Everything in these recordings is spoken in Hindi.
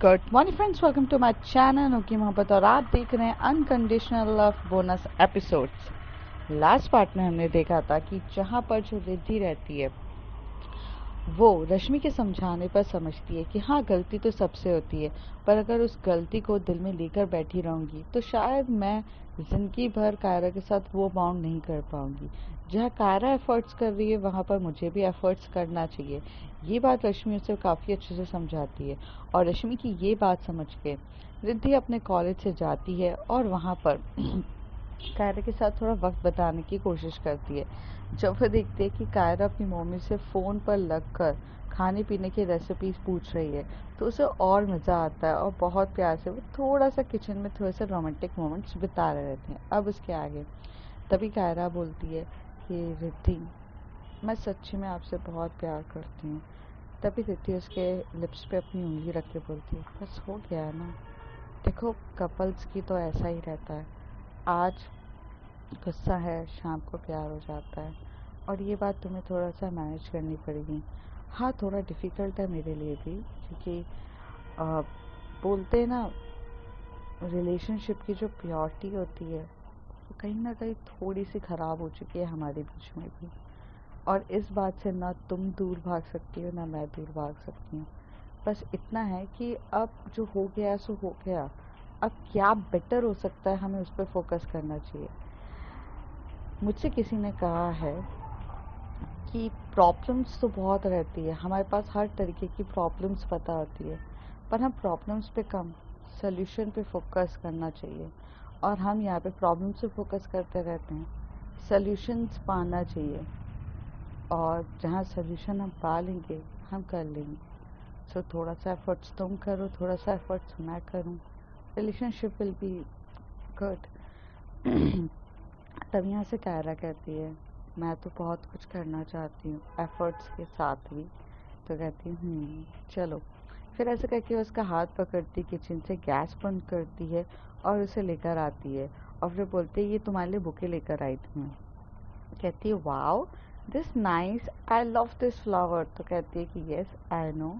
Good morning friends, welcome to my channel नुकी मोहब्बत और आप देख रहे हैं unconditional love bonus episodes. Last part में हमने देखा था कि जहाँ पर जो रिद्धि रहती है वो रश्मि के समझाने पर समझती है कि हाँ, गलती तो सबसे होती है, पर अगर उस गलती को दिल में लेकर बैठी रहूँगी तो शायद मैं ज़िंदगी भर कायरा के साथ वो बाउंड नहीं कर पाऊँगी। जहाँ कायरा एफर्ट्स कर रही है वहाँ पर मुझे भी एफर्ट्स करना चाहिए। ये बात रश्मि उसे काफ़ी अच्छे से समझाती है और रश्मि की ये बात समझ के रिद्धि अपने कॉलेज से जाती है और वहाँ पर कायरा के साथ थोड़ा वक्त बिताने की कोशिश करती है। जब वह देखती है कि कायरा अपनी मम्मी से फ़ोन पर लगकर खाने पीने की रेसिपीज़ पूछ रही है तो उसे और मज़ा आता है और बहुत प्यार से वो थोड़ा सा किचन में थोड़े से रोमांटिक मोमेंट्स बिता रहे रहते हैं। अब उसके आगे तभी कायरा बोलती है कि रिद्धि, मैं सच्ची में आपसे बहुत प्यार करती हूँ। तभी रिद्धि उसके लिप्स पे अपनी उंगली रख के बोलती है, बस हो गया है ना। देखो, कपल्स की तो ऐसा ही रहता है, आज गुस्सा है, शाम को प्यार हो जाता है और ये बात तुम्हें थोड़ा सा मैनेज करनी पड़ेगी। हाँ, थोड़ा डिफ़िकल्ट है मेरे लिए भी, क्योंकि अ, बोलते हैं ना, रिलेशनशिप की जो प्योरिटी होती है वो कहीं ना कहीं थोड़ी सी ख़राब हो चुकी है हमारे बीच में भी। और इस बात से ना तुम दूर भाग सकती हो ना मैं दूर भाग सकती हूँ। बस इतना है कि अब जो हो गया सो हो गया, अब क्या बेटर हो सकता है हमें उस पर फोकस करना चाहिए। मुझसे किसी ने कहा है कि प्रॉब्लम्स तो बहुत रहती है, हमारे पास हर तरीके की प्रॉब्लम्स पता होती है, पर हम प्रॉब्लम्स पे कम सोल्यूशन पे फोकस करना चाहिए। और हम यहाँ पे प्रॉब्लम से फोकस करते रहते हैं, सोल्यूशंस पाना चाहिए और जहाँ सोल्यूशन हम पा लेंगे हम कर लेंगे। सो थोड़ा सा एफर्ट्स तुम करो, थोड़ा सा एफर्ट्स मैं करूँ, रिलेशनशिप विल बी गुड। तब यहाँ से कायरा कहती है, मैं तो बहुत कुछ करना चाहती हूँ एफर्ट्स के साथ भी। तो कहती हूँ चलो। फिर ऐसे करके उसका हाथ पकड़ती, किचन से गैस बंद करती है और उसे लेकर आती है और फिर बोलती है, ये तुम्हारे लिए बुके लेकर आई थी मैं। कहती है, wow this nice, I love this flower. तो कहती है कि यस आई नो,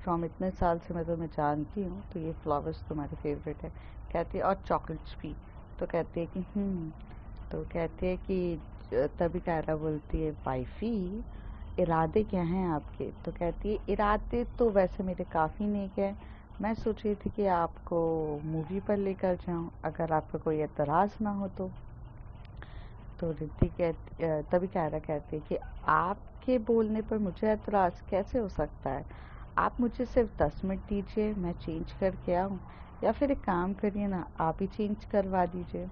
फ्रॉम इतने साल से मैं तुम्हें जानती हूँ तो ये फ्लावर्स तुम्हारे फेवरेट है। कहती है और चॉकलेट्स भी। तो कहती है कि तो कहती है कि तभी कायरा बोलती है, वाइफी इरादे क्या हैं आपके। तो कहती है, इरादे तो वैसे मेरे काफ़ी नेक है, मैं सोच रही थी कि आपको मूवी पर लेकर जाऊं, अगर आपका कोई एतराज़ ना हो तो। तो रिद्धि तभी कायरा कहती है कि आपके बोलने पर मुझे एतराज़ कैसे हो सकता है, आप मुझे सिर्फ 10 मिनट दीजिए, मैं चेंज करके आऊँ, या फिर एक काम करिए ना, आप ही चेंज करवा दीजिए।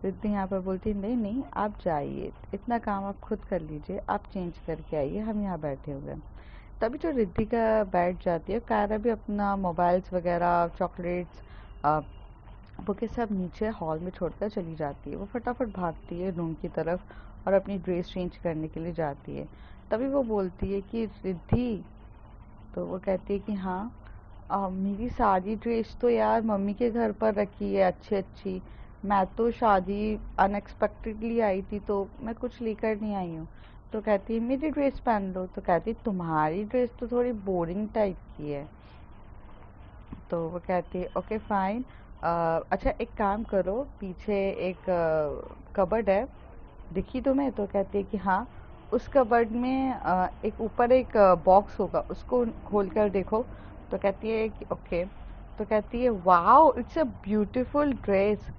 रिद्धि यहाँ पर बोलती, नहीं नहीं आप जाइए, इतना काम आप खुद कर लीजिए, आप चेंज करके आइए, हम यहाँ बैठे हुए हैं। तभी जो रिद्धि का बैठ जाती है, कायरा भी अपना मोबाइल्स वगैरह, चॉकलेट्स, बुके सब नीचे हॉल में छोड़कर चली जाती है। वो फटाफट भागती है रूम की तरफ और अपनी ड्रेस चेंज करने के लिए जाती है। तभी वो बोलती है कि रिद्धि, तो वो कहती है कि हाँ, मेरी सारी ड्रेस तो यार मम्मी के घर पर रखी है अच्छी अच्छी, मैं तो शादी अनएक्सपेक्टेडली आई थी तो मैं कुछ लेकर नहीं आई हूँ। तो कहती है मेरी ड्रेस पहन लो। तो कहती है तुम्हारी ड्रेस तो थोड़ी बोरिंग टाइप की है। तो वो कहती है ओके फाइन, अच्छा एक काम करो, पीछे एक कबर्ड है, दिखी तुम्हें। तो कहती है कि हाँ, उस कबर्ड में एक ऊपर एक बॉक्स होगा, उसको खोल कर देखो। तो कहती है कि ओके। तो कहती है wow it's a beautiful dress.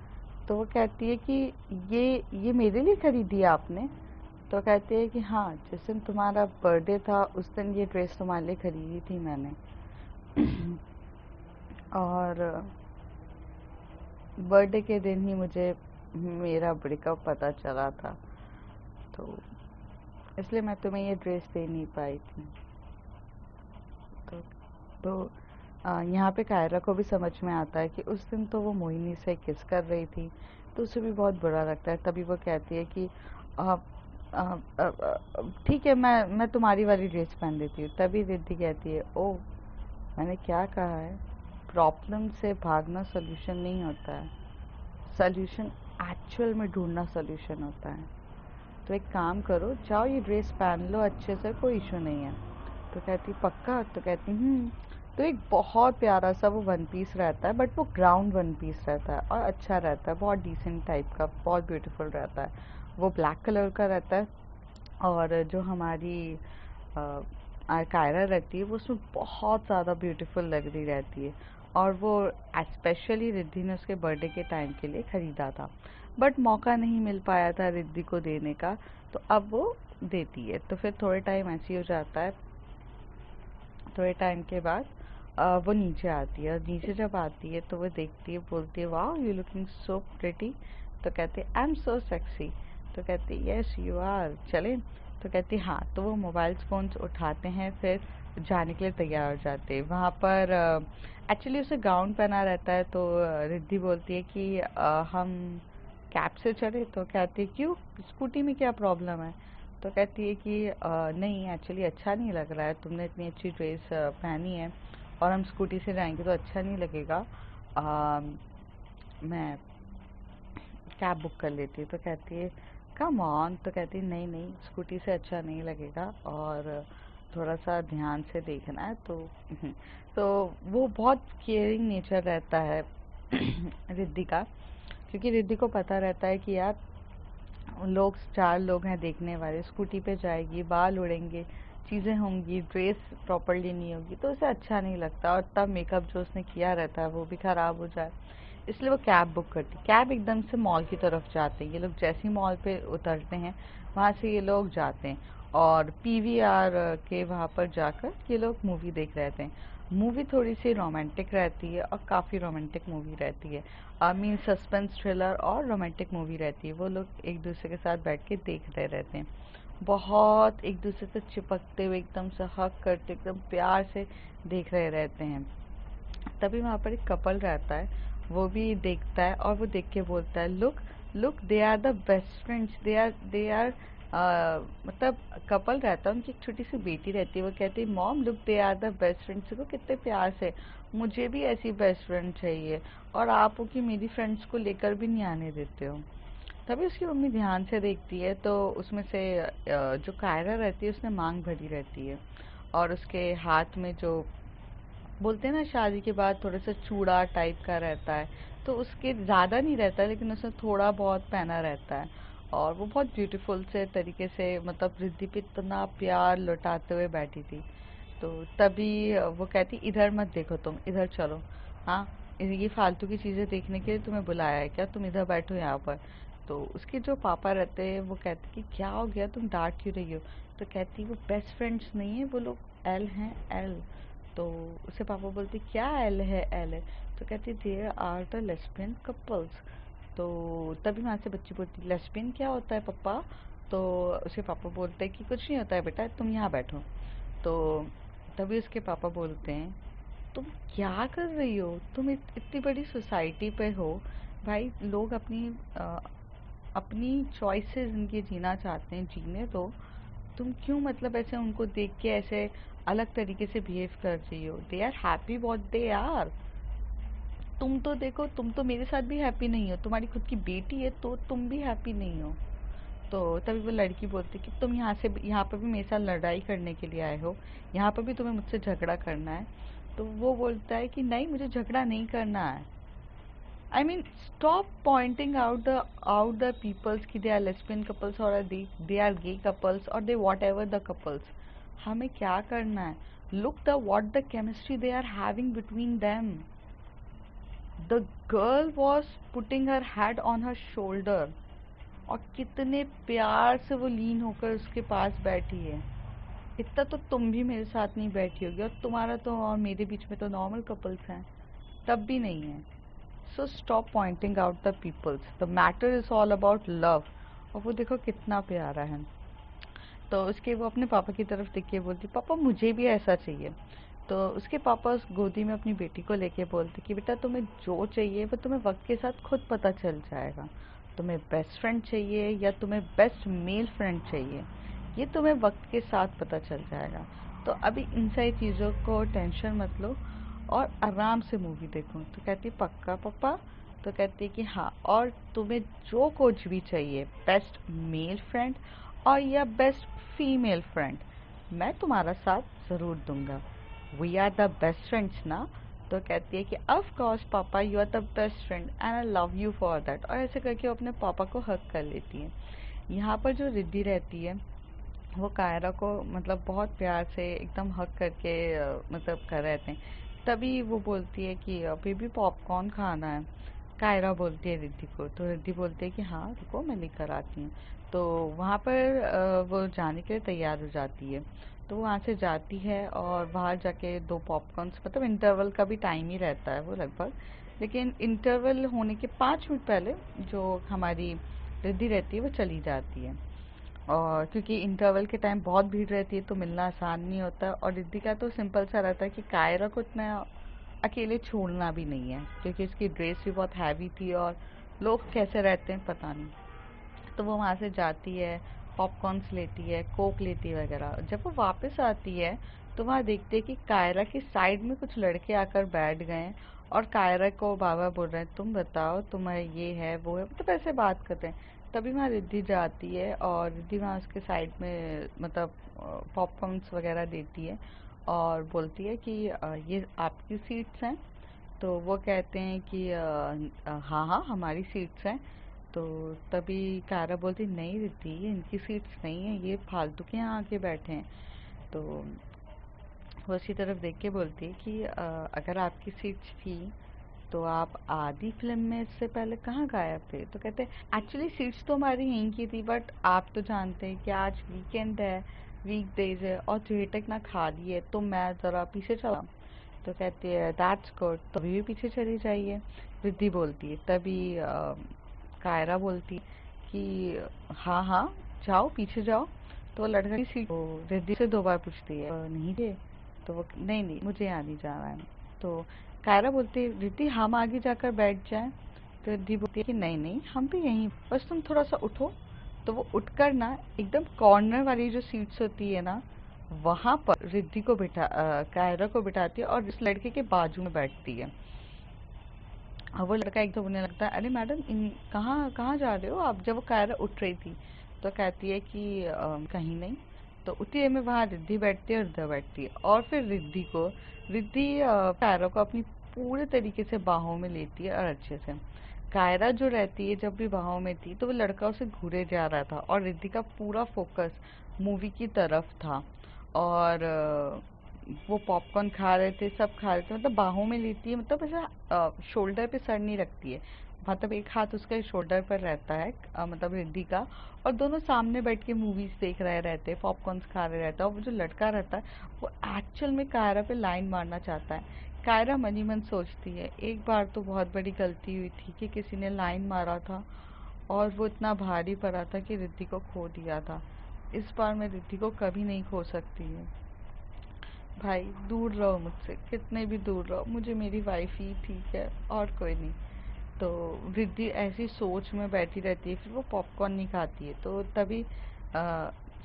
तो वो कहती है कि ये मेरे लिए खरीदी है आपने। तो कहती है कि हाँ, जिस दिन तुम्हारा बर्थडे था उस दिन ये ड्रेस तुम्हारे लिए खरीदी थी मैंने। और बर्थडे के दिन ही मुझे मेरा ब्रेकअप पता चला था, तो इसलिए मैं तुम्हें ये ड्रेस दे नहीं पाई थी। तो यहाँ पे कायरा को भी समझ में आता है कि उस दिन तो वो मोहिनी से किस कर रही थी, तो उसे भी बहुत बुरा लगता है। तभी वो कहती है कि ठीक है, मैं तुम्हारी वाली ड्रेस पहन लेती हूँ। तभी रिद्धि कहती है, ओ मैंने क्या कहा है, प्रॉब्लम से भागना सॉल्यूशन नहीं होता है, सॉल्यूशन एक्चुअल में ढूंढना सॉल्यूशन होता है। तो एक काम करो, जाओ ये ड्रेस पहन लो अच्छे से, कोई इशू नहीं है। तो कहती पक्का। तो कहती तो एक बहुत प्यारा सा वो वन पीस रहता है, बट वो ग्राउंड वन पीस रहता है और अच्छा रहता है, बहुत डिसेंट टाइप का, बहुत ब्यूटीफुल रहता है। वो ब्लैक कलर का रहता है। और जो हमारी कायरा रहती है वो उसमें बहुत ज़्यादा ब्यूटीफुल लग रही रहती है। और वो स्पेशली रिद्धि ने उसके बर्थडे के टाइम के लिए ख़रीदा था, बट मौका नहीं मिल पाया था रिद्धि को देने का, तो अब वो देती है। तो फिर थोड़े टाइम ऐसे ही हो जाता है। थोड़े टाइम के बाद वो नीचे आती है, और नीचे जब आती है तो वो देखती है, बोलती है वाह यू लुकिंग सो प्रिटी। तो कहते आई एम सो सेक्सी। तो कहती है यस यू आर, चलें। तो कहती है हाँ। तो वो मोबाइल फ़ोन्स उठाते हैं, फिर जाने के लिए तैयार हो जाते हैं। वहाँ पर एक्चुअली उसे गाउन पहना रहता है, तो रिद्धि बोलती है कि हम कैब से चले। तो कहती है क्यों, स्कूटी में क्या प्रॉब्लम है। तो कहती है कि नहीं एक्चुअली अच्छा नहीं लग रहा है, तुमने इतनी अच्छी ड्रेस पहनी है और हम स्कूटी से जाएंगे तो अच्छा नहीं लगेगा। मैं कैब बुक कर लेती हूँ। तो कहती है कम ऑन। तो कहती है नहीं नहीं, स्कूटी से अच्छा नहीं लगेगा और थोड़ा सा ध्यान से देखना है। तो तो वो बहुत केयरिंग नेचर रहता है रिद्धि का, क्योंकि रिद्धि को पता रहता है कि यार लोग, 4 लोग हैं देखने वाले, स्कूटी पे जाएगी, बाल उड़ेंगे, चीज़ें होंगी, ड्रेस प्रॉपरली नहीं होगी, तो उसे अच्छा नहीं लगता। और तब मेकअप जो उसने किया रहता है वो भी ख़राब हो जाए, इसलिए वो कैब बुक करती। कैब एकदम से मॉल की तरफ जाते हैं ये लोग। जैसे ही मॉल पे उतरते हैं वहाँ से ये लोग जाते हैं और पीवीआर के वहाँ पर जाकर ये लोग मूवी देख रहे थे। मूवी थोड़ी सी रोमांटिक रहती है, और काफ़ी रोमांटिक मूवी रहती है। आई मीन सस्पेंस थ्रिलर और रोमांटिक मूवी रहती है। वो लोग एक दूसरे के साथ बैठ के देख रहे रहते हैं, बहुत एक दूसरे से चिपकते हुए, एकदम से हक करते, एकदम प्यार से देख रहे रहते हैं। तभी वहाँ पर एक कपल रहता है, वो भी देखता है और वो देख के बोलता है look look they are the best friends, they are मतलब कपल रहता है, उनकी एक छोटी सी बेटी रहती है। वो कहती है mom look they are the best friends, देखो कितने प्यार से, मुझे भी ऐसी बेस्ट फ्रेंड चाहिए, और आप हो कि मेरी फ्रेंड्स को लेकर भी नहीं आने देते हो। तभी उसकी मम्मी ध्यान से देखती है, तो उसमें से जो कायरा रहती है उसने मांग भरी रहती है, और उसके हाथ में जो बोलते हैं ना शादी के बाद थोड़ा सा चूड़ा टाइप का रहता है, तो उसके ज़्यादा नहीं रहता है, लेकिन उसने थोड़ा बहुत पहना रहता है। और वो बहुत ब्यूटीफुल से तरीके से, मतलब रिद्धि पे इतना प्यार लुटाते हुए बैठी थी। तो तभी वो कहती इधर मत देखो, तुम इधर चलो। हाँ, ये फालतू की चीज़ें देखने के लिए तुम्हें बुलाया है क्या, तुम इधर बैठो यहाँ पर। तो उसके जो पापा रहते हैं वो कहते कि क्या हो गया, तुम डांट क्यों रही हो। तो कहती वो बेस्ट फ्रेंड्स नहीं है, वो लोग एल हैं, एल। तो उसे पापा बोलते क्या एल है, एल है। तो कहती there are the lesbian couples. तो तभी वहाँ से बच्ची बोलती लेस्बियन क्या होता है पापा। तो उसे पापा बोलते हैं कि कुछ नहीं होता है बेटा, तुम यहाँ बैठो। तो तभी उसके पापा बोलते हैं तुम क्या कर रही हो, तुम इतनी बड़ी सोसाइटी पे हो, भाई लोग अपनी चॉइसेस इनके जीना चाहते हैं, जीने दो। तुम क्यों मतलब ऐसे उनको देख के ऐसे अलग तरीके से बिहेव कर रही हो। They are happy what they are. तुम तो देखो, तुम तो मेरे साथ भी हैप्पी नहीं हो, तुम्हारी खुद की बेटी है तो तुम भी हैप्पी नहीं हो। तो तभी वो लड़की बोलती कि तुम यहाँ पर भी मेरे साथ लड़ाई करने के लिए आए हो, यहाँ पर भी तुम्हें मुझसे झगड़ा करना है। तो वो बोलता है कि नहीं, मुझे झगड़ा नहीं करना है। I mean, stop pointing out the peoples कि they are lesbian couples or they are gay couples or they whatever the couples. हमें क्या करना है? Look the what the chemistry they are having between them. The girl was putting her head on her shoulder. और कितने प्यार से वो लीन होकर उसके पास बैठी है। इतना तो तुम भी मेरे साथ नहीं बैठी होगी, और तुम्हारा तो और मेरे बीच में तो नॉर्मल कपल्स हैं, तब भी नहीं है। So stop pointing out the peoples, the matter is all about love. और वो देखो कितना प्यारा है। तो उसके वो अपने पापा की तरफ देख के बोलती पापा मुझे भी ऐसा चाहिए। तो उसके पापा उस गोदी में अपनी बेटी को लेके बोलते कि बेटा तुम्हें जो चाहिए वो तुम्हें वक्त के साथ खुद पता चल जाएगा। तुम्हें बेस्ट फ्रेंड चाहिए या तुम्हें बेस्ट मेल फ्रेंड चाहिए, ये तुम्हें वक्त के साथ पता चल जाएगा। तो अभी इन सारी चीज़ों को टेंशन मत लो और आराम से मूवी देखो। तो कहती पक्का पापा। तो कहती है कि हाँ, और तुम्हें जो कुछ भी चाहिए, बेस्ट मेल फ्रेंड और या बेस्ट फीमेल फ्रेंड, मैं तुम्हारा साथ ज़रूर दूंगा। We are the best friends ना। तो कहती है कि ऑफ कोर्स पापा, you are the best friend and I love you for that, और ऐसे करके वो अपने पापा को हक कर लेती है। यहाँ पर जो रिद्धि रहती है वो कायरा को मतलब बहुत प्यार से एकदम हक करके मतलब कर रहे थे। तभी वो बोलती है कि बेबी पॉपकॉर्न खाना है। कायरा बोलती है रिद्धि को, तो रिद्धि बोलती है कि हाँ रुको मैं लेकर आती हूँ। तो वहाँ पर वो जाने के लिए तैयार हो जाती है। तो वो वहाँ से जाती है और बाहर जाके दो पॉपकॉर्न्स, मतलब इंटरवल का भी टाइम ही रहता है वो लगभग, लेकिन इंटरवल होने के 5 मिनट पहले जो हमारी रिद्धि रहती है वो चली जाती है। और क्योंकि इंटरवल के टाइम बहुत भीड़ रहती है तो मिलना आसान नहीं होता, और रिद्धि का तो सिंपल सा रहता है कि कायरा को इतना अकेले छोड़ना भी नहीं है, क्योंकि इसकी ड्रेस भी बहुत हैवी थी और लोग कैसे रहते हैं पता नहीं। तो वो वहाँ से जाती है, पॉपकॉर्न्स लेती है, कोक लेती है वगैरह। जब वो वापस आती है तो वहाँ देखती है कि कायरा की साइड में कुछ लड़के आकर बैठ गए हैं और कायरा को बाबा बोल रहे हैं तुम बताओ तुम्हारा ये है वो है, मतलब ऐसे बात कर रहे हैं। तभी वहाँ रिद्धि जाती है और रिद्धि वहाँ उसके साइड में मतलब पॉपकॉर्न्स वगैरह देती है और बोलती है कि ये आपकी सीट्स हैं। तो वो कहते हैं कि हाँ हाँ हमारी सीट्स हैं। तो तभी कायरा बोलती नहीं रिद्धि ये इनकी सीट्स नहीं है, ये फालतू के यहाँ आके बैठे हैं। तो वो उसकी तरफ देख के बोलती है कि अगर आपकी सीट्स थी तो आप आधी फिल्म में इससे पहले कहाँ गायब थे। तो कहते हैं एक्चुअली सीट्स तो हमारी यहीं की थी, बट आप तो जानते हैं कि आज वीकेंड है, वीकडेज है और थिएटर ना खाली है, तो मैं ज़रा पीछे चला। तो कहती है दैट्स गुड, तो अभी भी पीछे चली जाइए, रिद्धि बोलती है। तभी कायरा बोलती कि हाँ हाँ जाओ पीछे जाओ। तो वो लड़का की सीट तो रिद्धि से 2 बार पूछती है नहीं दे। तो वो नहीं नहीं मुझे यहाँ नहीं जाना है। तो कायरा बोलती है रिद्धि हम आगे जाकर बैठ जाएं। तो रिद्धि बोलती है कि नहीं नहीं हम भी यहीं, बस तुम थोड़ा सा उठो। तो वो उठकर ना एकदम कॉर्नर वाली जो सीट्स होती है ना वहां पर रिद्धि को कायरा को बिठाती है और इस लड़के के बाजू में बैठती है। और वो लड़का एकदम बोलने लगता है अरे मैडम इन कहाँ कहाँ जा रहे हो आप, जब वो कायरा उठ रही थी। तो कहती है कि कहीं नहीं। तो उतनी देर में वहाँ रिद्धि बैठती है और इधर बैठती है, और फिर रिद्धि कायरा को अपनी पूरे तरीके से बाहों में लेती है और अच्छे से। कायरा जो रहती है जब भी बाहों में थी तो वो लड़का उसे घूरे जा रहा था और रिद्धि का पूरा फोकस मूवी की तरफ था। और वो पॉपकॉर्न खा रहे थे, सब खा रहे थे, मतलब बाहों में लेती है, मतलब ऐसा शोल्डर पे सर नहीं रखती है, मतलब एक हाथ उसका शोल्डर पर रहता है मतलब रिद्धि का, और दोनों सामने बैठ के मूवीज देख रहे रहते हैं, पॉपकॉर्न्स खा रहे रहता है। और वो जो लड़का रहता है वो एक्चुअल में कायरा पे लाइन मारना चाहता है। कायरा मन ही मन सोचती है एक बार तो बहुत बड़ी गलती हुई थी कि किसी ने लाइन मारा था और वो इतना भारी पड़ा था कि रिद्धि को खो दिया था। इस बार मैं रिद्धि को कभी नहीं खो सकती है। भाई दूर रहो मुझसे, कितने भी दूर रहो, मुझे मेरी वाइफ ही ठीक है और कोई नहीं। तो रिद्धि ऐसी सोच में बैठी रहती है, फिर वो पॉपकॉर्न नहीं खाती है। तो तभी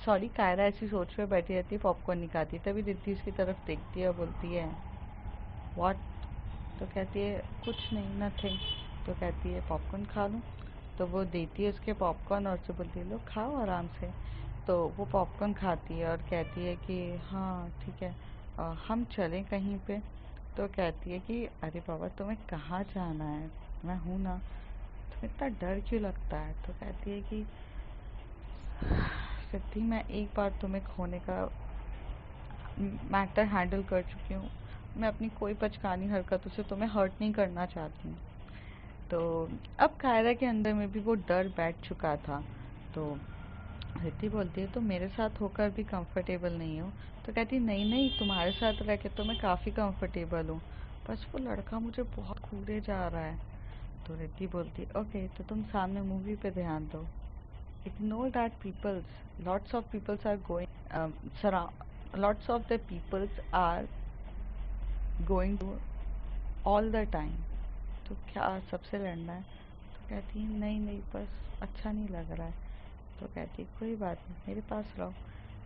सॉरी कायरा ऐसी सोच में बैठी रहती है, पॉपकॉर्न नहीं खाती, तभी रिद्धि उसकी तरफ देखती है और बोलती है व्हाट। तो कहती है कुछ नहीं नथिंग। तो कहती है पॉपकॉर्न खा लूँ। तो वो देती है उसके पॉपकॉर्न और उसे बोलती है लो खाओ आराम से। तो वो पॉपकॉर्न खाती है और कहती है कि हाँ ठीक है हम चलें कहीं पे। तो कहती है कि अरे बाबा तुम्हें कहाँ जाना है, मैं हूँ ना, तुम्हें इतना डर क्यों लगता है। तो कहती है कि सिद्धि मैं एक बार तुम्हें खोने का मैटर हैंडल कर चुकी हूँ, मैं अपनी कोई बचकानी हरकतों से तुम्हें हर्ट नहीं करना चाहती हूँ। तो अब कायरा के अंदर में भी वो डर बैठ चुका था। तो रिद्धि बोलती है तो मेरे साथ होकर भी कंफर्टेबल नहीं हो। तो कहती नहीं नहीं तुम्हारे साथ रह के तो मैं काफ़ी कंफर्टेबल हूँ, बस वो लड़का मुझे बहुत घूरे जा रहा है। तो रिद्धि बोलती है ओके तो तुम सामने मूवी पे ध्यान दो, ignore that peoples, lots of peoples are going surround, lots of the peoples are going to all the time। तो क्या सबसे लड़ना है। तो कहती है नहीं नहीं बस अच्छा नहीं लग रहा है। तो कहती है कोई बात नहीं मेरे पास रहो।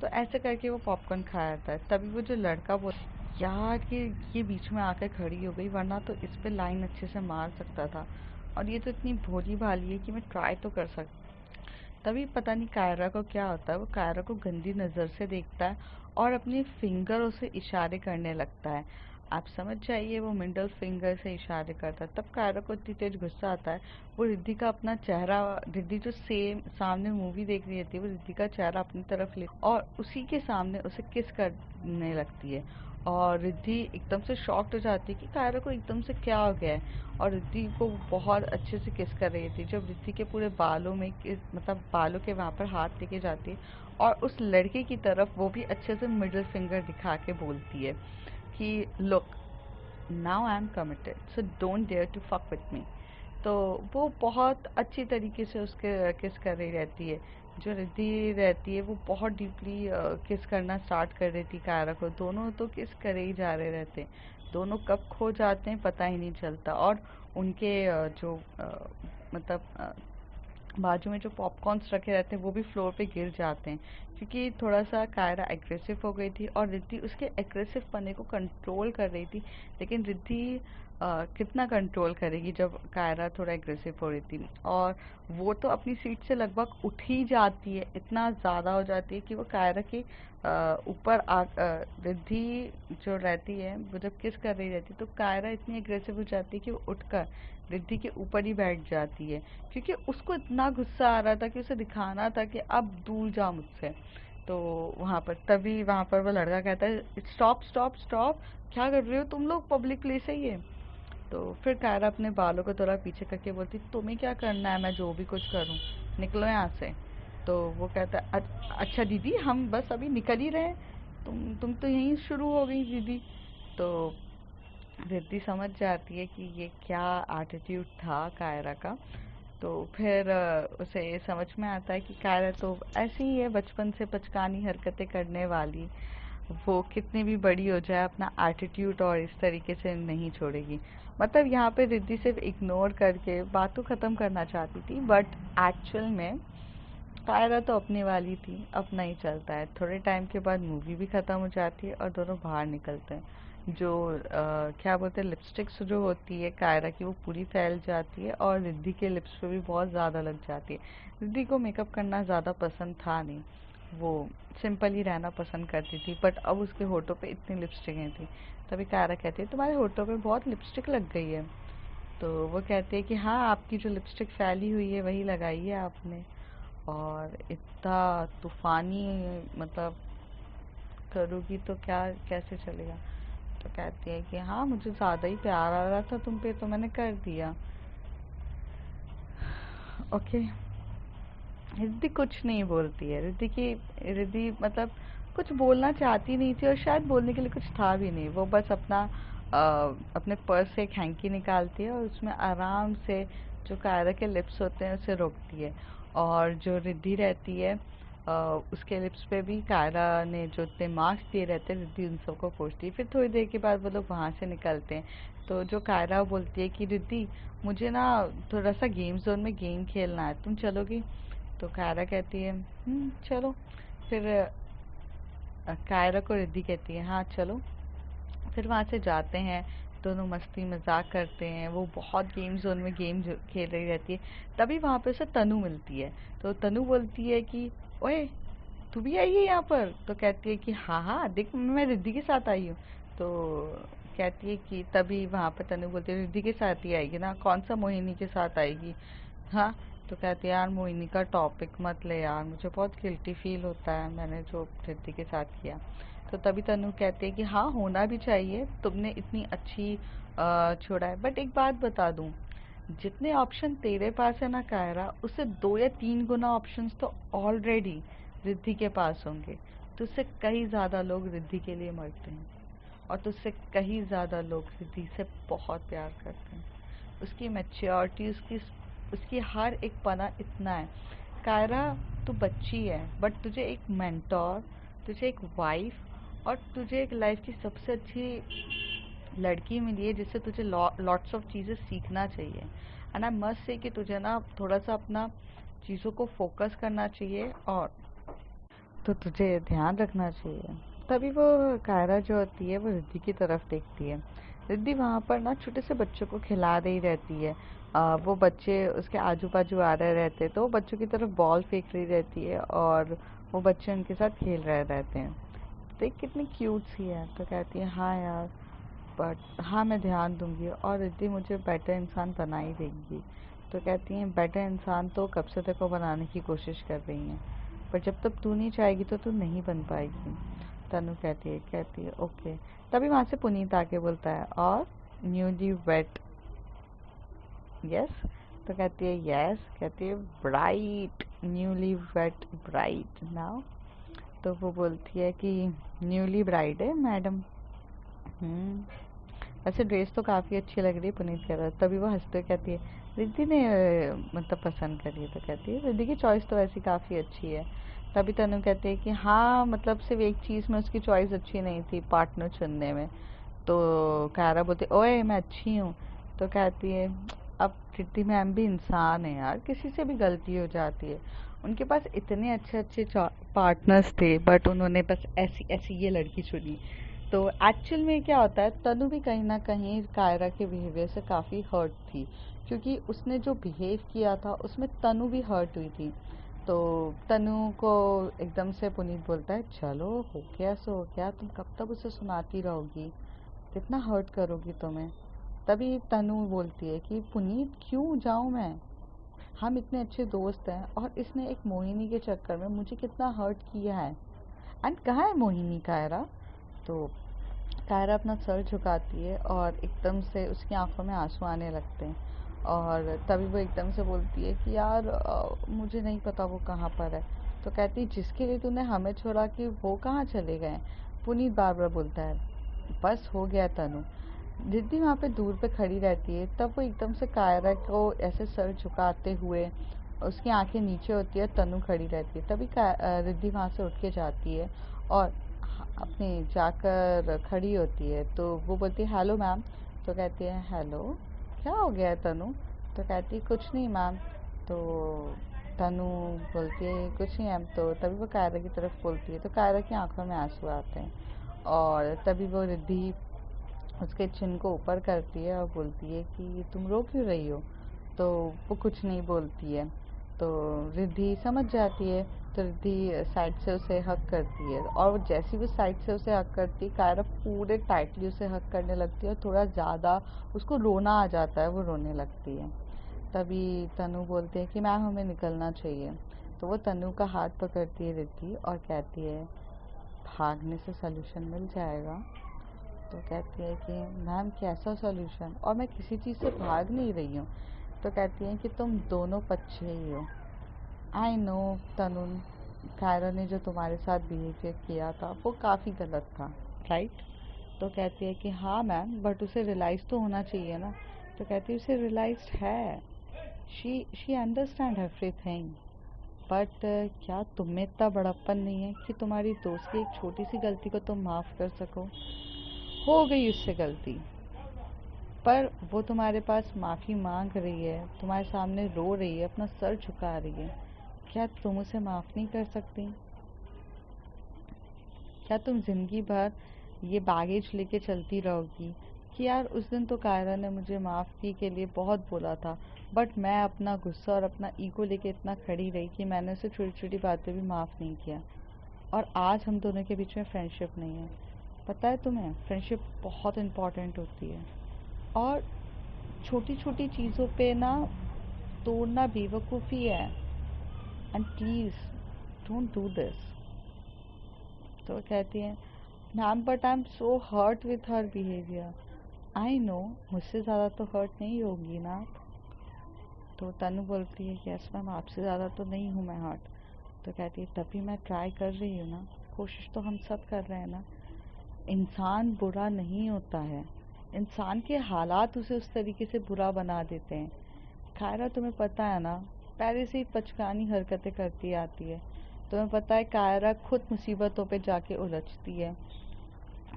तो ऐसे करके वो पॉपकॉर्न खा जाता है। तभी वो जो लड़का बोल यार ये बीच में आकर खड़ी हो गई, वरना तो इस पे लाइन अच्छे से मार सकता था, और ये तो इतनी भोली भाली है कि मैं ट्राई तो कर सकती। तभी पता नहीं कायरा को क्या होता है, वो कायरा को गंदी नज़र से देखता है और अपने फिंगरों से इशारे करने लगता है। आप समझ जाइए, वो मिडल फिंगर से इशारे करता है। तब कायरा को इतनी तेज गुस्सा आता है, वो रिद्धि का अपना चेहरा, रिद्धि जो सेम सामने मूवी देख रही होती है, वो रिद्धि का चेहरा अपनी तरफ ले और उसी के सामने उसे किस करने लगती है। और रिद्धि एकदम से शॉक्ड हो जाती है कि कायरा को एकदम से क्या हो गया है। और रिद्धि को बहुत अच्छे से किस कर रही थी, जब रिद्धि के पूरे बालों में किस, मतलब बालों के वहाँ पर हाथ लेके जाती है और उस लड़के की तरफ वो भी अच्छे से मिडिल फिंगर दिखा के बोलती है कि look, now I am committed, so don't dare to fuck with me. तो वो बहुत अच्छी तरीके से उसके किस कर रही रहती है। जो रिद्धि रहती है वो बहुत डीपली किस करना स्टार्ट कर देती कायरा को। दोनों तो किस करे ही जा रहे रहते हैं, दोनों कब खो जाते हैं पता ही नहीं चलता। और उनके जो मतलब बाजू में जो पॉपकॉर्न्स रखे रहते हैं वो भी फ्लोर पे गिर जाते हैं, क्योंकि थोड़ा सा कायरा एग्रेसिव हो गई थी और रिद्धि उसके एग्रेसिव पने को कंट्रोल कर रही थी। लेकिन रिद्धि कितना कंट्रोल करेगी जब कायरा थोड़ा एग्रेसिव हो रही थी। और वो तो अपनी सीट से लगभग उठ ही जाती है, इतना ज़्यादा हो जाती है कि वो कायरा के ऊपर रिद्धि जो रहती है वो जब किस कर रही रहती है तो कायरा इतनी एग्रेसिव हो जाती है कि वो उठकर रिद्धि के ऊपर ही बैठ जाती है, क्योंकि उसको इतना गुस्सा आ रहा था कि उसे दिखाना था कि अब दूर जा मुझसे। तो वहाँ पर वो लड़का कहता है स्टॉप स्टॉप स्टॉप, क्या कर रहे हो तुम लोग, पब्लिक प्लेस है ये। तो फिर कायरा अपने बालों को थोड़ा पीछे करके बोलती तुम्हें क्या करना है, मैं जो भी कुछ करूँ, निकलो यहाँ से। तो वो कहता है अच्छा दीदी, हम बस अभी निकल ही रहे हैं, तुम तो यहीं शुरू हो गई दीदी। तो रिद्धि समझ जाती है कि ये क्या एटीट्यूड था कायरा का। तो फिर उसे समझ में आता है कि कायरा तो ऐसी ही है, बचपन से बचकानी हरकतें करने वाली, वो कितनी भी बड़ी हो जाए अपना एटीट्यूड और इस तरीके से नहीं छोड़ेगी। मतलब यहाँ पे रिद्धि सिर्फ इग्नोर करके बातों ख़त्म करना चाहती थी, बट एक्चुअल में कायरा तो अपने वाली थी, अपना ही चलता है। थोड़े टाइम के बाद मूवी भी ख़त्म हो जाती है और दोनों बाहर निकलते हैं। जो क्या बोलते हैं, लिपस्टिक्स जो होती है कायरा की वो पूरी फैल जाती है और रिद्धि के लिप्स पे भी बहुत ज़्यादा लग जाती है। रिद्धि को मेकअप करना ज़्यादा पसंद था नहीं, वो सिंपल ही रहना पसंद करती थी, बट अब उसके होठों पे इतनी लिपस्टिकें थी। तभी कायरा कहती है तुम्हारे होठों पे बहुत लिपस्टिक लग गई है। तो वो कहती है कि हाँ, आपकी जो लिपस्टिक फैली हुई है वही लगाई है आपने, और इतना तूफानी मतलब करूँगी तो क्या कैसे चलेगा। तो कहती है कि हाँ, मुझे ज़्यादा ही प्यार आ रहा था तुम पे तो मैंने कर दिया। ओके। रिद्धि कुछ नहीं बोलती है, रिद्धि मतलब कुछ बोलना चाहती नहीं थी और शायद बोलने के लिए कुछ था भी नहीं। वो बस अपने पर्स से एक हैंकी निकालती है और उसमें आराम से जो कायरा के लिप्स होते हैं उसे रोकती है। और जो रिद्धि रहती है उसके लिप्स पे भी कायरा ने जो इतने मार्क्स दिए रहते हैं, रिद्धि उन सबको पोंछती है। फिर थोड़ी देर के बाद वो लोग वहाँ से निकलते हैं। तो जो कायरा बोलती है कि रिद्धि, मुझे ना थोड़ा सा गेम जोन में गेम खेलना है, तुम चलोगी? तो कायरा कहती है चलो। फिर कायरा को रिद्धि कहती है हाँ चलो। फिर वहाँ से जाते हैं, दोनों मस्ती मजाक करते हैं। वो बहुत गेम जोन में खेल रही रहती है। तभी वहाँ पे उसे तनु मिलती है। तो तनु बोलती है कि ओए, तू भी आई है यहाँ पर? तो कहती है कि हाँ हाँ देख, मैं रिद्धि के साथ आई हूँ। तो कहती है कि तभी वहाँ पर तनु बोलती है रिद्धि के साथ ही आएगी ना, कौन सा मोहिनी के साथ आएगी। हाँ। तो कहती है यार मोहिनी का टॉपिक मत ले यार, मुझे बहुत गिल्टी फील होता है मैंने जो रिद्धि के साथ किया। तो तभी तनु कहती है कि हाँ होना भी चाहिए, तुमने इतनी अच्छी छोड़ा है। बट एक बात बता दूं, जितने ऑप्शन तेरे पास है ना कायरा, उससे 2 या 3 गुना ऑप्शंस तो ऑलरेडी रिद्धि के पास होंगे। तुझसे कई ज़्यादा लोग रिद्धि के लिए मरते हैं और तुझसे कहीं ज़्यादा लोग रिद्धि से बहुत प्यार करते हैं। उसकी मैच्योरिटी, उसकी हर एक पना इतना है। कायरा, तू बच्ची है बट तुझे एक मेंटोर, तुझे एक वाइफ और तुझे एक लाइफ की सबसे अच्छी लड़की मिली है जिससे तुझे लॉट्स ऑफ चीज़ें सीखना चाहिए। एंड आई मस्ट से कि तुझे ना थोड़ा सा अपना चीज़ों को फोकस करना चाहिए और तो तुझे ध्यान रखना चाहिए। तभी वो कायरा जो होती है वो रिद्धि की तरफ देखती है। रिद्धि वहाँ पर ना छोटे से बच्चों को खिला रही रहती है। वो बच्चे उसके आजू बाजू आ रहे रहते हैं तो वो बच्चों की तरफ बॉल फेंक रही रहती है और वो बच्चे उनके साथ खेल रहे रहते हैं। देख कितनी क्यूट सी है। तो कहती है हाँ यार, बट हाँ मैं ध्यान दूंगी और रिद्धि मुझे बेटर इंसान बना ही देगी। तो कहती हैं बेटर इंसान तो कब से तेरे को बनाने की कोशिश कर रही हैं, पर जब तक तू नहीं चाहेगी तो तू नहीं बन पाएगी। तनु कहती है ओके। तभी वहाँ से पुनीत आके बोलता है और न्यूली वेट यस। तो कहती है यस। कहती है bright, newly wet bright now. तो वो बोलती है कि न्यूली ब्राइड है मैडम। वैसे ड्रेस तो काफ़ी अच्छी लग रही है, पुनीत कह रहा है। तभी वो हंसते हुए कहती है रिद्धि ने मतलब पसंद करी है। तो कहती है रिद्धि की चॉइस तो वैसी काफ़ी अच्छी है। तभी तनु कहती है कि हाँ मतलब सिर्फ एक चीज़ में उसकी चॉइस अच्छी नहीं थी, पार्टनर चुनने में। तो कायरा बोलती ओए मैं अच्छी हूँ। तो कहती है अब रिद्धि मैम भी इंसान है यार, किसी से भी गलती हो जाती है। उनके पास इतने अच्छे अच्छे पार्टनर्स थे बट उन्होंने बस ऐसी ऐसी ये लड़की चुनी। तो एक्चुअल में क्या होता है, तनु भी कहीं ना कहीं कायरा के बिहेवियर से काफ़ी हर्ट थी, क्योंकि उसने जो बिहेव किया था उसमें तनु भी हर्ट हुई थी। तो तनु को एकदम से पुनीत बोलता है चलो हो गया सो हो गया, तुम कब तक उसे सुनाती रहोगी, कितना हर्ट करोगी तुम्हें। तभी तनु बोलती है कि पुनीत क्यों जाऊं मैं, हम इतने अच्छे दोस्त हैं और इसने एक मोहिनी के चक्कर में मुझे कितना हर्ट किया है। एंड कहाँ है मोहिनी कायरा। तो कायरा अपना सर झुकाती है और एकदम से उसकी आंखों में आंसू आने लगते हैं। और तभी वो एकदम से बोलती है कि यार मुझे नहीं पता वो कहाँ पर है। तो कहती है जिसके लिए तूने हमें छोड़ा कि वो कहाँ चले गए। पुनीत बार बार बोलता है बस हो गया तनु। रिद्धि वहाँ पे दूर पे खड़ी रहती है, तब वो एकदम से कायरा को ऐसे सर झुकाते हुए, उसकी आंखें नीचे होती है, तनु खड़ी रहती है। तभी रिद्धि वहाँ से उठ के जाती है और अपनी जाकर खड़ी होती है। तो वो बोलती है हेलो मैम। तो कहती है हेलो, क्या हो गया है तनु। तो कहती है कुछ नहीं मैम। तो तनु बोलती है कुछ नहीं मैम। तो तभी वो कायरा की तरफ बोलती है तो कायरा की आंखों में आंसू आते हैं और तभी वो रिद्धि उसके चिन को ऊपर करती है और बोलती है कि तुम रो क्यों रही हो। तो वो कुछ नहीं बोलती है। तो रिद्धि समझ जाती है। तो रिद्धि साइड से उसे हक करती है और जैसे ही वो साइड से उसे हक करती है कायरा पूरे टाइटली उसे हक करने लगती है और थोड़ा ज़्यादा उसको रोना आ जाता है, वो रोने लगती है। तभी तनु बोलती है कि मैम हमें निकलना चाहिए। तो वो तनु का हाथ पकड़ती है रिद्धि और कहती है भागने से सलूशन मिल जाएगा। तो कहती है कि मैम कैसा सॉल्यूशन, और मैं किसी चीज़ से भाग नहीं रही हूँ। तो कहती हैं कि तुम दोनों पक्षे ही हो। आई नो तनुन, कायरा ने जो तुम्हारे साथ बिहेवियर किया था वो काफ़ी गलत था, राइट। तो कहती है कि हाँ मैम बट उसे रियलाइज़ तो होना चाहिए ना। तो कहती है उसे रियलाइज है, शी अंडरस्टैंड एवरीथिंग, बट क्या तुम में इतना बड़प्पन नहीं है कि तुम्हारी दोस्त की एक छोटी सी गलती को तुम माफ़ कर सको। हो गई उससे गलती, पर वो तुम्हारे पास माफ़ी मांग रही है, तुम्हारे सामने रो रही है, अपना सर झुका रही है, क्या तुम उसे माफ़ नहीं कर सकती। क्या तुम ज़िंदगी भर ये बैगेज लेके चलती रहोगी कि यार उस दिन तो कायरा ने मुझे माफ़ी के लिए बहुत बोला था बट मैं अपना गुस्सा और अपना ईगो लेके इतना खड़ी रही कि मैंने उसे छोटी छोटी बातें भी माफ़ नहीं किया, और आज हम दोनों के बीच में फ्रेंडशिप नहीं है। पता है तुम्हें फ्रेंडशिप बहुत इम्पॉर्टेंट होती है, और छोटी छोटी चीज़ों पे ना तोड़ना बेवकूफ़ी है। And please don't do this. तो कहती है ma'am but I am so hurt with her behaviour. I know मुझसे ज़्यादा तो हर्ट नहीं होगी ना आप। तो तनु बोलती है यस मैम आपसे ज़्यादा तो नहीं हूँ मैं हर्ट। तो कहती है तभी मैं ट्राई कर रही हूँ ना, कोशिश तो हम सब कर रहे हैं ना। इंसान बुरा नहीं होता है, इंसान के हालात उसे उस तरीके से बुरा बना देते हैं। कायरा तुम्हें पता है ना, पहले से ही पचकानी हरकतें करती आती है। तुम्हें पता है कायरा खुद मुसीबतों पे जाके उलझती है।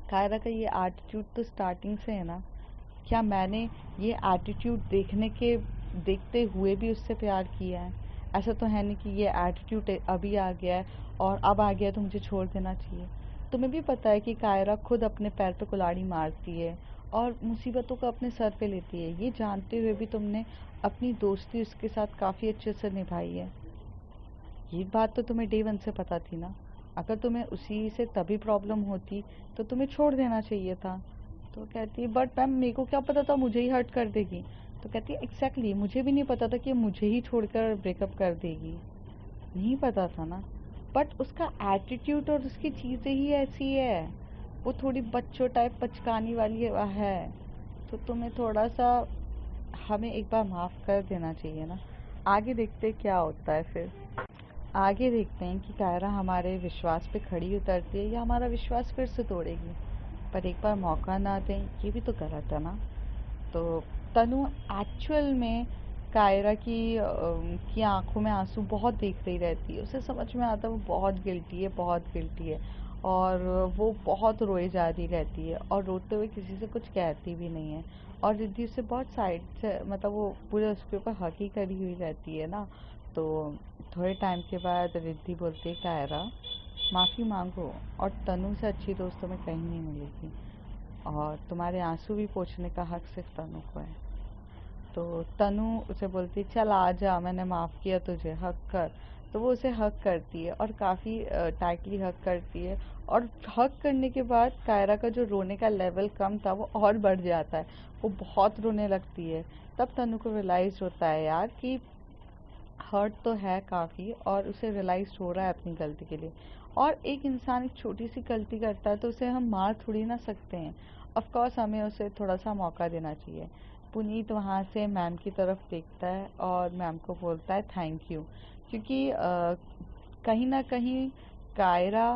कायरा का ये एटीट्यूड तो स्टार्टिंग से है ना। क्या मैंने ये एटीट्यूड देखते हुए भी उससे प्यार किया है। ऐसा तो है नहीं कि ये एटीट्यूड अभी आ गया है और अब आ गया है तो मुझे छोड़ देना चाहिए। तुम्हें भी पता है कि कायरा खुद अपने पैर पे कुल्हाड़ी मारती है और मुसीबतों को अपने सर पे लेती है, ये जानते हुए भी तुमने अपनी दोस्ती उसके साथ काफ़ी अच्छे से निभाई है। ये बात तो तुम्हें डे वन से पता थी ना। अगर तुम्हें उसी से तभी प्रॉब्लम होती तो तुम्हें छोड़ देना चाहिए था। तो कहती है बट मैम मेरे को क्या पता था मुझे ही हर्ट कर देगी। तो कहती है एग्जैक्टली मुझे भी नहीं पता था कि मुझे ही छोड़कर ब्रेकअप कर देगी। नहीं पता था ना। बट उसका एटीट्यूड और उसकी चीज़ें ही ऐसी है। वो थोड़ी बच्चों टाइप पचकानी वाली है। तो तुम्हें थोड़ा सा हमें एक बार माफ़ कर देना चाहिए ना। आगे देखते क्या होता है फिर। आगे देखते हैं कि कायरा हमारे विश्वास पे खड़ी उतरती है या हमारा विश्वास फिर से तोड़ेगी। पर एक बार मौका ना दें ये भी तो गलत है ना। तो तनु एक्चुअल में कायरा की आंखों में आंसू बहुत देख रही रहती है। उसे समझ में आता है वो बहुत गिल्टी है, बहुत गिल्टी है। और वो बहुत रोए जा रही रहती है और रोते हुए किसी से कुछ कहती भी नहीं है। और रिद्धि उससे बहुत साइड से मतलब वो पूरे उसके ऊपर हक ही करी हुई रहती है ना। तो थोड़े टाइम के बाद रिद्धि बोलती है कायरा माफ़ी मांगो और तनु से अच्छी दोस्त तुम्हें कहीं नहीं मिलेगी। और तुम्हारे आंसू भी पोंछने का हक सिर्फ तनु को है। तो तनु उसे बोलती है चल आ जा मैंने माफ़ किया तुझे हक कर। तो वो उसे हक करती है और काफ़ी टाइटली हक करती है। और हक करने के बाद कायरा का जो रोने का लेवल कम था वो और बढ़ जाता है। वो बहुत रोने लगती है। तब तनु को रियलाइज़ होता है यार कि हर्ट तो है काफ़ी और उसे रियलाइज़ हो रहा है अपनी गलती के लिए। और एक इंसान एक छोटी सी गलती करता है तो उसे हम मार थोड़ी ना सकते हैं। ऑफ कोर्स हमें उसे थोड़ा सा मौका देना चाहिए। पुनीत वहाँ से मैम की तरफ देखता है और मैम को बोलता है थैंक यू। क्योंकि कहीं ना कहीं कायरा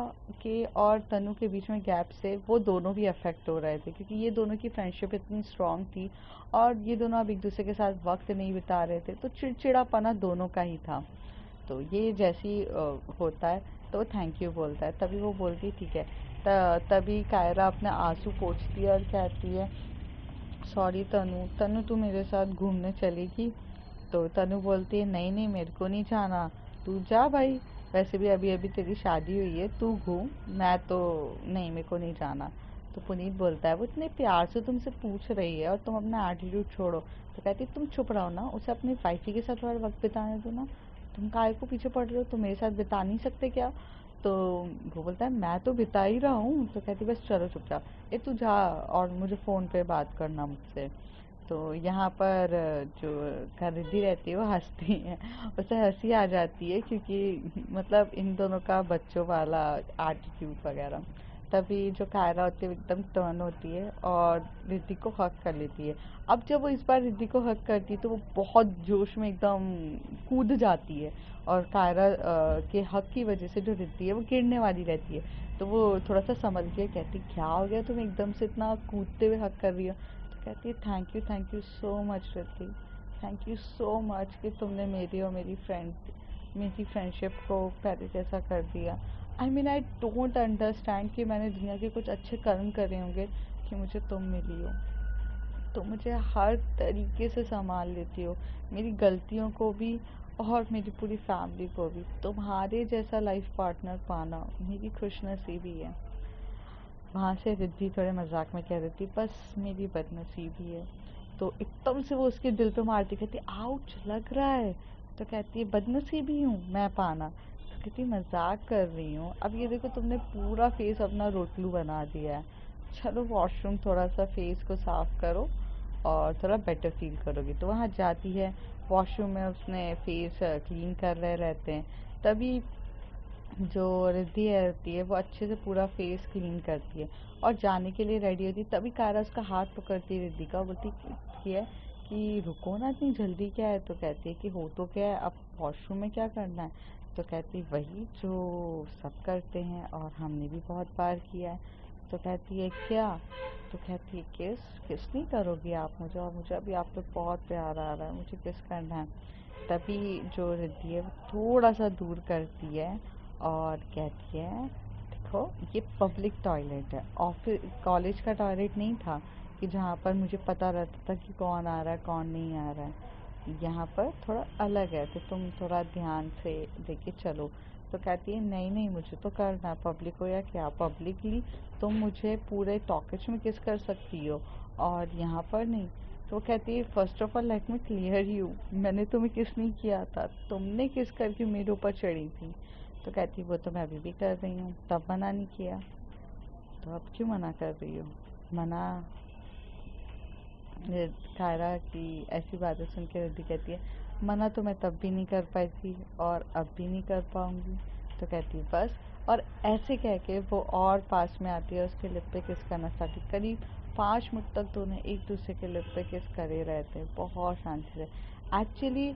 के और तनु के बीच में गैप से वो दोनों भी अफेक्ट हो रहे थे क्योंकि ये दोनों की फ्रेंडशिप इतनी स्ट्रांग थी। और ये दोनों अब एक दूसरे के साथ वक्त नहीं बिता रहे थे तो चिड़चिड़ापना दोनों का ही था। तो ये जैसी होता है तो वो थैंक यू बोलता है तभी वो बोलती है ठीक है। तभी कायरा अपने आंसू पोंछती है और कहती है सॉरी तनु तनु तू मेरे साथ घूमने चलेगी। तो तनु बोलती है नहीं नहीं मेरे को नहीं जाना। तू जा भाई। वैसे भी अभी अभी तेरी शादी हुई है तू घूम। मैं तो नहीं मेरे को नहीं जाना। तो पुनीत बोलता है वो इतने प्यार से तुमसे पूछ रही है और तुम अपना एटीट्यूड छोड़ो। तो कहती है तुम चुप रहो ना उसे अपनी वाइफी के साथ थोड़ा वक्त बिताने दो ना। तुम काहे को पीछे पड़ रहे हो तुम मेरे साथ बिता नहीं सकते क्या। तो वो बोलता है मैं तो बिता ही रहा हूँ। तो कहती बस चलो चुपचाप ए तू जा और मुझे फ़ोन पे बात करना मुझसे। तो यहाँ पर जो रिद्धि रहती है वो हंसती है। उसे हंसी आ जाती है क्योंकि मतलब इन दोनों का बच्चों वाला एटीट्यूड वगैरह। तभी जो कायरा होती है वो एकदम टर्न होती है और रिद्धि को हक कर लेती है। अब जब वो इस बार रिद्धि को हक करती है तो वो बहुत जोश में एकदम कूद जाती है। और कायरा के हक की वजह से जो रिद्धि है वो गिरने वाली रहती है। तो वो थोड़ा सा संभल के कहती क्या हो गया तुम एकदम से इतना कूदते हुए हक कर रही हो। तो कहती है thank you so much Riddhi. Thank you so much कि तुमने मेरी और मेरी फ्रेंडशिप को पहले जैसा कर दिया। I mean I don't understand कि मैंने दुनिया के कुछ अच्छे कर्म करे होंगे कि मुझे तुम मिली हो। तो मुझे हर तरीके से संभाल लेती हो मेरी गलतियों को भी और मेरी पूरी फैमिली को भी। तुम्हारे जैसा लाइफ पार्टनर पाना मेरी खुशनसीबी है। वहाँ से रिद्धि थोड़े मजाक में कह देती बस मेरी बदनसीबी है। तो एकदम से वो उसके दिल पे मारती कहती आउच लग रहा है। तो कहती है बदनसीबी हूँ मैं पाना। तो कहती मजाक कर रही हूँ अब ये देखो तुमने पूरा फेस अपना रोटलू बना दिया है। चलो वॉशरूम थोड़ा सा फेस को साफ करो और थोड़ा बेटर फील करोगी। तो वहाँ जाती है वॉशरूम में उसने फेस क्लीन कर रहे रहते हैं। तभी जो रिद्धि रहती है वो अच्छे से पूरा फेस क्लीन करती है और जाने के लिए रेडी होती है। तभी कायरा उसका हाथ पकड़ती है रिद्धि का बोलती है कि रुको ना इतनी जल्दी क्या है। तो कहती है कि हो तो क्या है अब वॉशरूम में क्या करना है। तो कहती है वही जो सब करते हैं और हमने भी बहुत बार किया है। तो कहती है क्या। तो कहती है किस किस नहीं करोगी आप मुझे और मुझे अभी आप पे बहुत प्यार आ रहा है मुझे किस करना है। तभी जो रिद्धि है वो थोड़ा सा दूर करती है और कहती है देखो ये पब्लिक टॉयलेट है ऑफिस कॉलेज का टॉयलेट नहीं था कि जहाँ पर मुझे पता रहता था कि कौन आ रहा है कौन नहीं आ रहा है। यहाँ पर थोड़ा अलग है तो तुम थोड़ा ध्यान से देके चलो। तो कहती है नहीं नहीं मुझे तो करना पब्लिक हो या क्या पब्लिकली तुम मुझे पूरे टॉकेज में किस कर सकती हो और यहाँ पर नहीं। तो वो कहती है first of all let me clear you, मैंने तुम्हें किस नहीं किया था, तुमने किस करके मेरे ऊपर चढ़ी थी। तो कहती वो तो मैं अभी भी कर रही हूँ, तब मना नहीं किया, तो अब क्यों मना कर रही हो। मना कायरा की ऐसी बातें सुन के रिद्धि कहती है मना तो मैं तब भी नहीं कर पाई थी और अब भी नहीं कर पाऊंगी। तो कहती है बस, और ऐसे कह के वो और पास में आती है, उसके लिप पे किस करना स्टार्ट। करीब 5 मिनट तक दोनों एक दूसरे के लिप पे किस करे रहते हैं, बहुत शांति से। एक्चुअली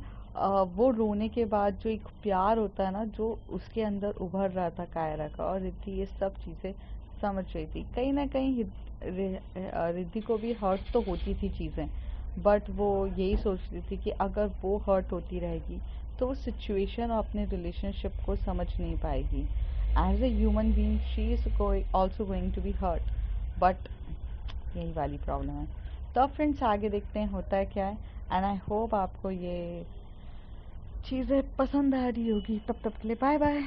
वो रोने के बाद जो एक प्यार होता है ना, जो उसके अंदर उभर रहा था कायरा का, और रिद्धि ये सब चीज़ें समझ रही थी। कहीं ना कहीं रिद्धि को भी हर्ट तो होती थी चीज़ें, बट वो यही सोच रही थी कि अगर वो हर्ट होती रहेगी तो वो सिचुएशन और अपने रिलेशनशिप को समझ नहीं पाएगी। As a human being she is also going to be hurt, but यही वाली प्रॉब्लम है। तो अब फ्रेंड्स आगे देखते हैं होता है क्या है, एंड आई होप आपको ये चीज़ें पसंद आ रही होगी। तब तक के लिए बाय बाय।